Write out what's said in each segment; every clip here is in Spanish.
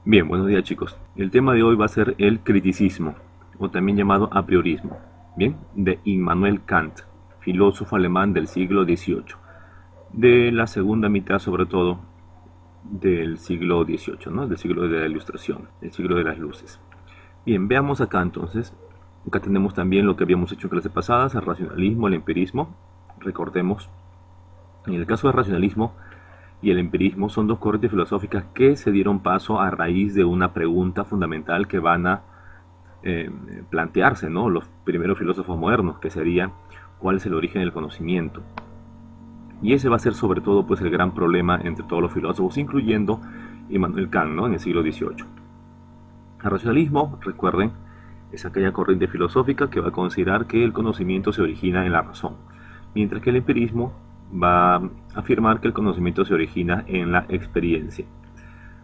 Bien, buenos días chicos. El tema de hoy va a ser el criticismo, o también llamado a priorismo, bien, de Immanuel Kant, filósofo alemán del siglo XVIII, de la segunda mitad sobre todo del siglo XVIII, ¿no? Del siglo de la Ilustración, el siglo de las luces. Bien, veamos acá entonces. Acá tenemos también lo que habíamos hecho en clases pasadas, el racionalismo, el empirismo. Recordemos, en el caso del racionalismo, y el empirismo son dos corrientes filosóficas que se dieron paso a raíz de una pregunta fundamental que van a eh, plantearse, ¿no? Los primeros filósofos modernos, que sería cuál es el origen del conocimiento. Y ese va a ser sobre todo pues el gran problema entre todos los filósofos, incluyendo Immanuel Kant, ¿no? En el siglo XVIII. El racionalismo, recuerden, es aquella corriente filosófica que va a considerar que el conocimiento se origina en la razón, mientras que el empirismo va a afirmar que el conocimiento se origina en la experiencia.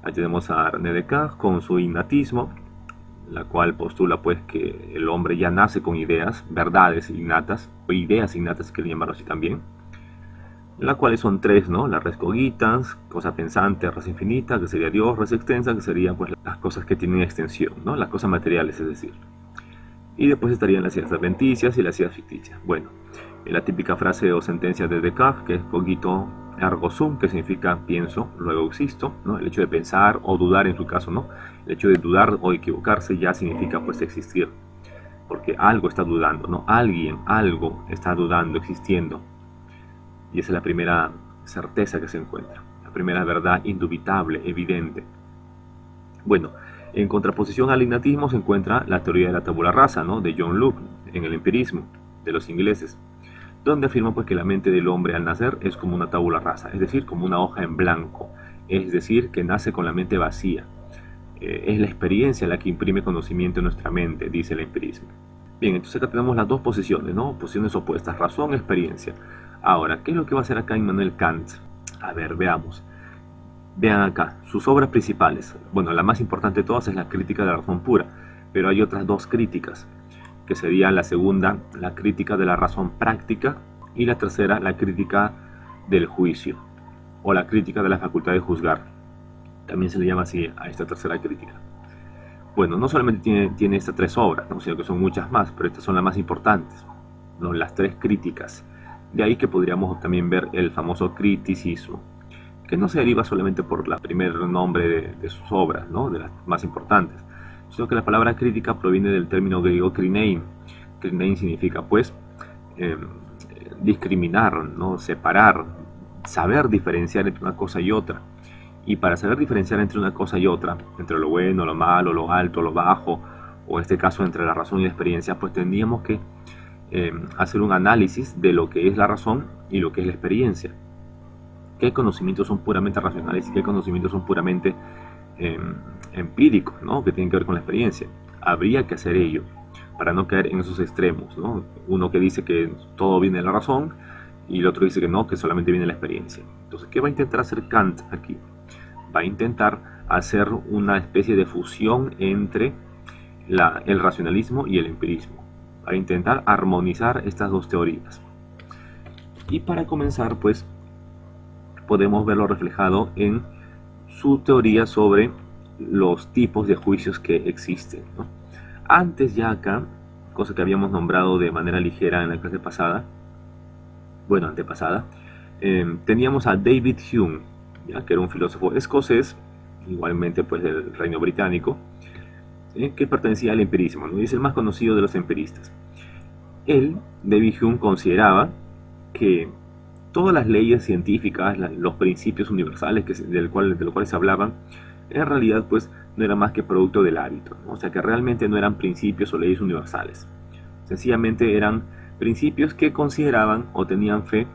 Ahí tenemos a René Descartes con su innatismo, la cual postula pues que el hombre ya nace con ideas, verdades innatas, o ideas innatas que le llamarlo así también, las cuales son tres, ¿no? La res cogitans, cosa pensante, res infinita, que sería Dios, res extensa, que serían pues las cosas que tienen extensión, ¿no? Las cosas materiales, es decir. Y después estarían las ideas adventicias y las ideas ficticias. Bueno, la típica frase o sentencia de Descartes, que es cogito ergo sum, que significa pienso, luego existo, ¿no? El hecho de pensar o dudar en su caso, ¿no? El hecho de dudar o equivocarse ya significa pues existir, porque algo está dudando, ¿no? Alguien, algo está dudando, existiendo. Y esa es la primera certeza que se encuentra, la primera verdad indubitable, evidente. Bueno, en contraposición al innatismo se encuentra la teoría de la tabula rasa, ¿no? De John Locke, en el empirismo de los ingleses, donde afirma pues que la mente del hombre al nacer es como una tabula rasa, es decir, como una hoja en blanco, es decir, que nace con la mente vacía. Es la experiencia la que imprime conocimiento en nuestra mente, dice el empirismo. Bien, entonces acá tenemos las dos posiciones, ¿no? Posiciones opuestas, razón, experiencia. Ahora, ¿qué es lo que va a hacer acá Immanuel Kant? A ver, veamos. Vean acá, sus obras principales. Bueno, la más importante de todas es la crítica de la razón pura, pero hay otras dos críticas, que sería la segunda, la crítica de la razón práctica, y la tercera, la crítica del juicio, o la crítica de la facultad de juzgar. También se le llama así a esta tercera crítica. Bueno, no solamente tiene estas tres obras, ¿no? Sino que son muchas más, pero estas son las más importantes, ¿no? Las tres críticas. De ahí que podríamos también ver el famoso criticismo, que no se deriva solamente por el primer nombre de sus obras, ¿no? De las más importantes, sino que la palabra crítica proviene del término griego krinein. Krinein significa pues eh, discriminar, ¿no? Separar, saber diferenciar entre una cosa y otra. Y para saber diferenciar entre una cosa y otra, entre lo bueno, lo malo, lo alto, lo bajo, o en este caso entre la razón y la experiencia, pues tendríamos que hacer un análisis de lo que es la razón y lo que es la experiencia. ¿Qué conocimientos son puramente racionales y qué conocimientos son puramente eh, empíricos, ¿no? Que tienen que ver con la experiencia? Habría que hacer ello para no caer en esos extremos, ¿no? Uno que dice que todo viene de la razón y el otro dice que no, que solamente viene de la experiencia. Entonces, ¿qué va a intentar hacer Kant aquí? Va a intentar hacer una especie de fusión entre el racionalismo y el empirismo. Va a intentar armonizar estas dos teorías. Y para comenzar, pues, podemos verlo reflejado en su teoría sobre los tipos de juicios que existen, ¿no? Antes ya acá, cosa que habíamos nombrado de manera ligera en la clase pasada, bueno, antepasada, teníamos a David Hume, ¿ya? Que era un filósofo escocés, igualmente pues del Reino Británico, que pertenecía al empirismo, ¿no? Y es el más conocido de los empiristas. Él, David Hume, consideraba que todas las leyes científicas, los principios universales de los cuales se hablaban, en realidad pues no eran más que producto del hábito, ¿no? O sea que realmente no eran principios o leyes universales. Sencillamente eran principios que consideraban o tenían fe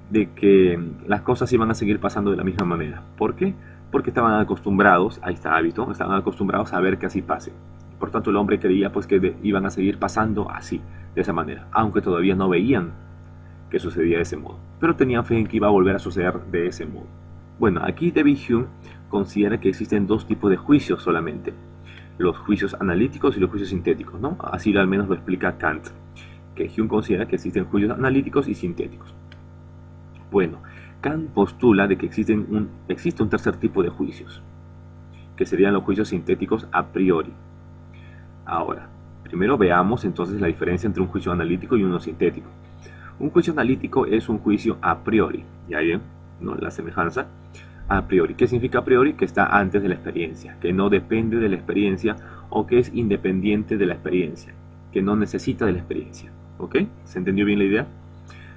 de que las cosas iban a seguir pasando de la misma manera. ¿Por qué? Porque estaban acostumbrados a este hábito, estaban acostumbrados a ver que así pase. Por tanto, el hombre creía pues que iban a seguir pasando así, de esa manera, aunque todavía no veían que sucedía de ese modo, pero tenían fe en que iba a volver a suceder de ese modo. Bueno, aquí David Hume considera que existen dos tipos de juicios solamente, los juicios analíticos y los juicios sintéticos, ¿no? Así al menos lo explica Kant, que Hume considera que existen juicios analíticos y sintéticos. Bueno, Kant postula de que existe un tercer tipo de juicios, que serían los juicios sintéticos a priori. Ahora, primero veamos entonces la diferencia entre un juicio analítico y uno sintético. Un juicio analítico es un juicio a priori, ¿ya bien? ¿No? La semejanza a priori. ¿Qué significa a priori? Que está antes de la experiencia, que no depende de la experiencia o que es independiente de la experiencia, que no necesita de la experiencia. ¿Ok? ¿Se entendió bien la idea?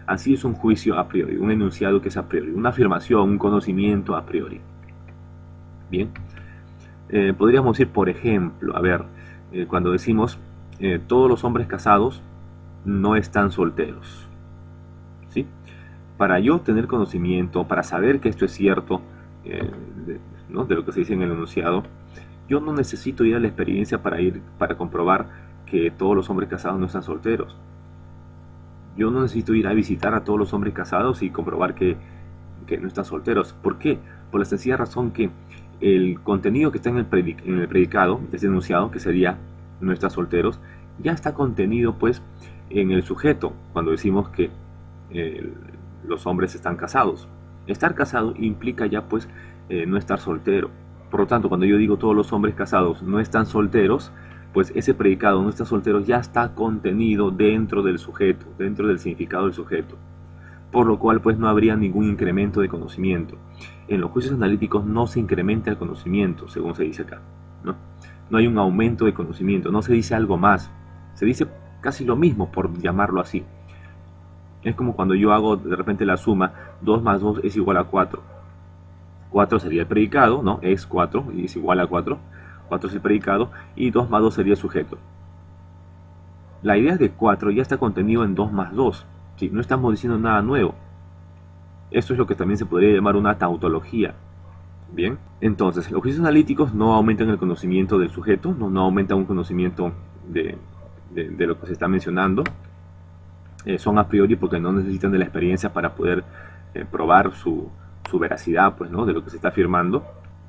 Así es un juicio a priori, un enunciado que es a priori, una afirmación, un conocimiento a priori. Bien, podríamos decir, por ejemplo, a ver, cuando decimos todos los hombres casados no están solteros, ¿sí? Para yo tener conocimiento, para saber que esto es cierto, ¿no? De lo que se dice en el enunciado, yo no necesito ir a la experiencia para comprobar que todos los hombres casados no están solteros. Yo no necesito ir a visitar a todos los hombres casados y comprobar que no están solteros. ¿Por qué? Por la sencilla razón que el contenido que está en el predicado, ese enunciado, que sería no están solteros, ya está contenido pues en el sujeto, cuando decimos que los hombres están casados. Estar casado implica ya pues no estar soltero. Por lo tanto, cuando yo digo todos los hombres casados no están solteros, pues ese predicado no está soltero ya está contenido dentro del sujeto, dentro del significado del sujeto. Por lo cual pues no habría ningún incremento de conocimiento. En los juicios analíticos no se incrementa el conocimiento, según se dice acá, ¿no? No hay un aumento de conocimiento, no se dice algo más, se dice casi lo mismo, por llamarlo así. Es como cuando yo hago de repente la suma, 2 más 2 es igual a 4. 4 sería el predicado, ¿no? Es 4 y es igual a 4. 4 es el predicado y 2 más 2 sería el sujeto. La idea de 4 ya está contenido en 2 más 2. ¿Sí? No estamos diciendo nada nuevo. Esto es lo que también se podría llamar una tautología. Bien, entonces los juicios analíticos no aumentan el conocimiento del sujeto, no aumentan un conocimiento de lo que se está mencionando. Son a priori porque no necesitan de la experiencia para poder probar su veracidad, pues, ¿no? De lo que se está afirmando.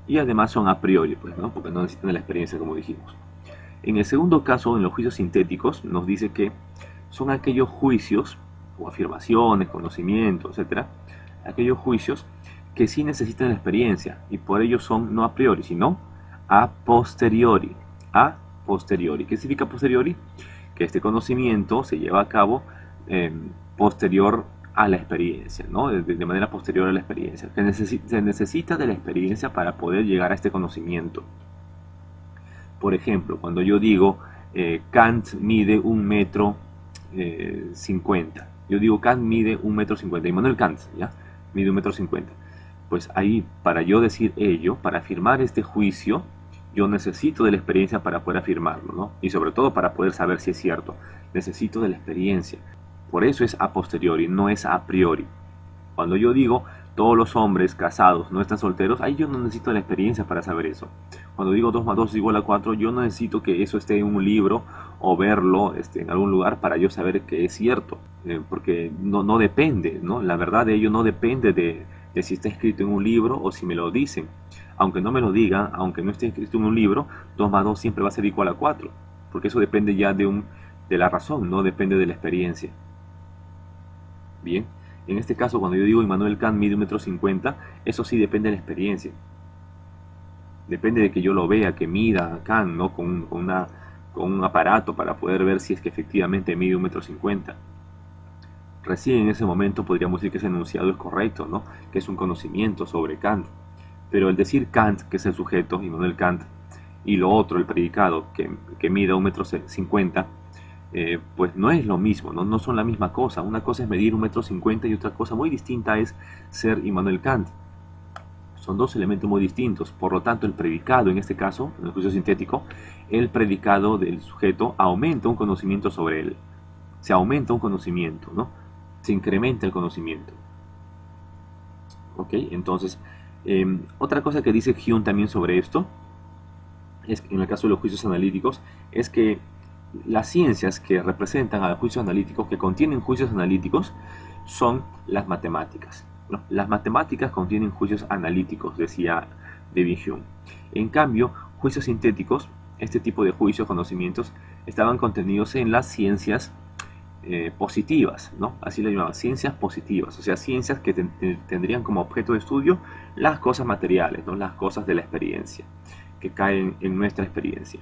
Y además son a priori, pues, ¿no? Porque no necesitan de la experiencia, como dijimos. En el segundo caso, en los juicios sintéticos, nos dice que son aquellos juicios o afirmaciones, conocimientos, etcétera, aquellos juicios que sí necesitan la experiencia y por ello son no a priori, sino a posteriori. A posteriori. ¿Qué significa posteriori? Que este conocimiento se lleva a cabo posterior a la experiencia, ¿no? De manera posterior a la experiencia. Que se necesita de la experiencia para poder llegar a este conocimiento. Por ejemplo, cuando yo digo Kant mide 1,50 m. Yo digo Kant mide 1,50 m. Immanuel Kant, ¿ya? Mide 1,50 m. Pues ahí, para yo decir ello, para afirmar este juicio, yo necesito de la experiencia para poder afirmarlo, ¿no? Y sobre todo para poder saber si es cierto. Necesito de la experiencia. Por eso es a posteriori, no es a priori. Cuando yo digo todos los hombres casados no están solteros, ahí yo no necesito de la experiencia para saber eso. Cuando digo 2 más 2 es igual a 4, yo no necesito que eso esté en un libro o verlo en algún lugar para yo saber que es cierto. Porque no depende, ¿no? La verdad de ello no depende de si está escrito en un libro o si me lo dicen. Aunque no me lo digan, aunque no esté escrito en un libro, 2 más 2 siempre va a ser igual a 4. Porque eso depende ya de la razón, no depende de la experiencia. Bien, en este caso cuando yo digo Immanuel Kant mide 1,50 m, eso sí depende de la experiencia. Depende de que yo lo vea, que mida a Kant, ¿no? con un aparato para poder ver si es que efectivamente mide 1,50 m. Recién en ese momento podríamos decir que ese enunciado es correcto, ¿no? Que es un conocimiento sobre Kant. Pero el decir Kant, que es el sujeto, Immanuel Kant, y lo otro, el predicado, que mida 1,50 m, pues no es lo mismo, no son la misma cosa. Una cosa es medir 1,50 m y otra cosa muy distinta es ser Immanuel Kant. Son dos elementos muy distintos. Por lo tanto, el predicado, en este caso, en el juicio sintético, el predicado del sujeto aumenta un conocimiento sobre él. Se aumenta un conocimiento, ¿no? Se incrementa el conocimiento. ¿Ok? Entonces, otra cosa que dice Hume también sobre esto, es que en el caso de los juicios analíticos, es que las ciencias que representan a los juicios analíticos, que contienen juicios analíticos, son las matemáticas, ¿no? Las matemáticas contienen juicios analíticos, decía David Hume. En cambio, juicios sintéticos, este tipo de juicios, conocimientos, estaban contenidos en las ciencias positivas, ¿no? Así lo llamaban, ciencias positivas, o sea, ciencias que tendrían como objeto de estudio las cosas materiales, ¿no? Las cosas de la experiencia. que caen en nuestra experiencia.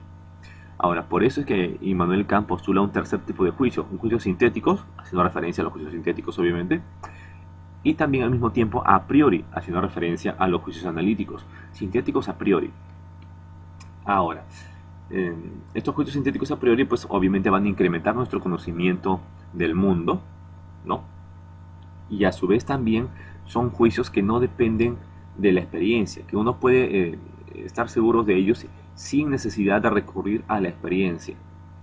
Ahora, por eso es que Immanuel Kant postula un tercer tipo de juicio, un juicio sintéticos, haciendo referencia a los juicios sintéticos obviamente, y también al mismo tiempo a priori, haciendo referencia a los juicios analíticos, sintéticos a priori. Ahora, estos juicios sintéticos a priori pues obviamente van a incrementar nuestro conocimiento del mundo, ¿no? Y a su vez también son juicios que no dependen de la experiencia, que uno puede estar seguro de ellos sin necesidad de recurrir a la experiencia,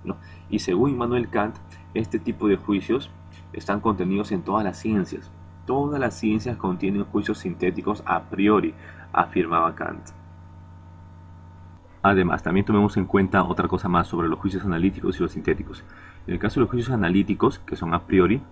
¿no? Y según Immanuel Kant, este tipo de juicios están contenidos en todas las ciencias. Todas las ciencias contienen juicios sintéticos a priori, afirmaba Kant. Además, también tomemos en cuenta otra cosa más sobre los juicios analíticos y los sintéticos. En el caso de los juicios analíticos, que son a priori,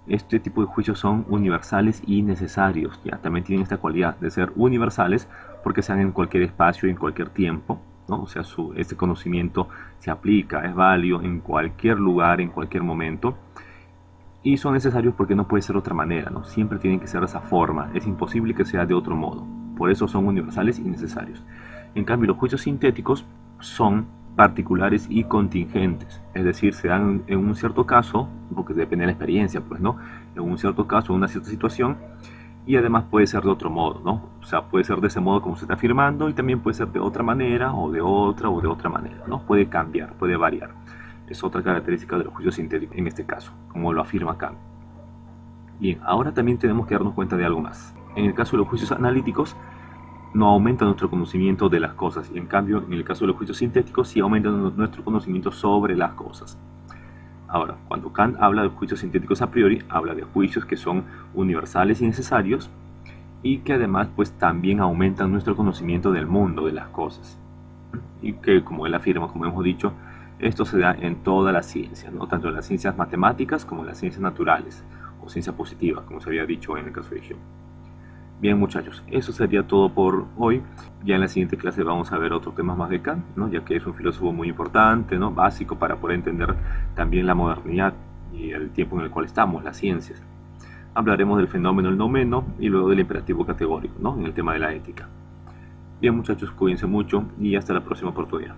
este tipo de juicios son universales y necesarios. Ya también tienen esta cualidad de ser universales porque se dan en cualquier espacio y en cualquier tiempo, ¿no? O sea, este conocimiento se aplica, es válido en cualquier lugar, en cualquier momento. Y son necesarios porque no puede ser de otra manera, ¿no? Siempre tienen que ser de esa forma. Es imposible que sea de otro modo. Por eso son universales y necesarios. En cambio, los juicios sintéticos son particulares y contingentes, es decir, se dan en un cierto caso, porque depende de la experiencia, pues, ¿no? En un cierto caso, en una cierta situación, y además puede ser de otro modo, ¿no? O sea, puede ser de ese modo como se está afirmando, y también puede ser de otra manera, o de otra manera, ¿no? Puede cambiar, puede variar. Es otra característica de los juicios sintéticos en este caso, como lo afirma Kant. Bien, ahora también tenemos que darnos cuenta de algo más. En el caso de los juicios analíticos, no aumenta nuestro conocimiento de las cosas, y en cambio en el caso de los juicios sintéticos sí aumenta nuestro conocimiento sobre las cosas. Ahora, cuando Kant habla de juicios sintéticos a priori, habla de juicios que son universales y necesarios y que además pues también aumentan nuestro conocimiento del mundo, de las cosas, y que, como él afirma, como hemos dicho, esto se da en todas las ciencias, ¿no? Tanto en las ciencias matemáticas como en las ciencias naturales o ciencia positiva, como se había dicho en el caso de Hume. Bien, muchachos, eso sería todo por hoy. Ya en la siguiente clase vamos a ver otros temas más de Kant, ¿no? Ya que es un filósofo muy importante, ¿no? Básico para poder entender también la modernidad y el tiempo en el cual estamos, las ciencias. Hablaremos del fenómeno el noumeno y luego del imperativo categórico, ¿no? En el tema de la ética. Bien, muchachos, cuídense mucho y hasta la próxima oportunidad.